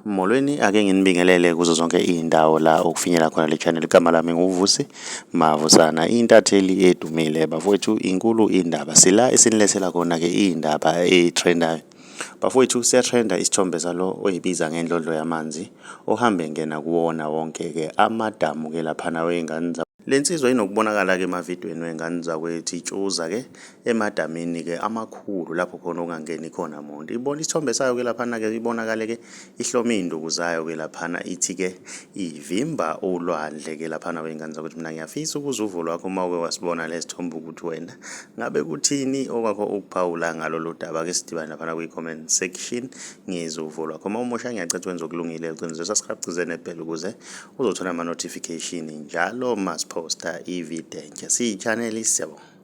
Molweni, ake nginibingelele kuzo zonke iy'ndawo la okufinyelela khona le channel. Igama lami nguVusi Mavusana, intatheli edumile bafowethu. Inkulu indaba sila esinilethela khona-ke iy'ndaba ey'threndayo. Bafowethu, siyatrenda isithombe salo oyibiza ngendlondlo yamanzi ohambe ngena kuwona wonke-ke amadamu-ke laphana wey'ngane zakho. Le nsizwa inokubonakala-ke emavidweni wey'ngane zakwethu itshuza-ke emadamini-ke amakhulu lapho khona ongangeni khona muntu. Ibona isithombe sayo-ke laphana-ke ibonakale-ke ihlome iy'nduku zayo-ke laphana ithi-ke ivimba ulwandle-ke laphana wey'ngane zakwethu. Mina ngiyafisa ukuza uvo lwakho uma uke wasibona le sithombe ukuthi wena ngabe kuthini okwakho ukuphawula ngalolu daba-ke. Sidibane laphana kwi-comment section ngizwe uvo lwakho. Uma umosha ngiyacela wenze okulungile, ucinize subscribe ucize nebhele ukuze uzothola ama-notification njalo masiphosta ivideo entsha. Siyi-channel, siyabonga.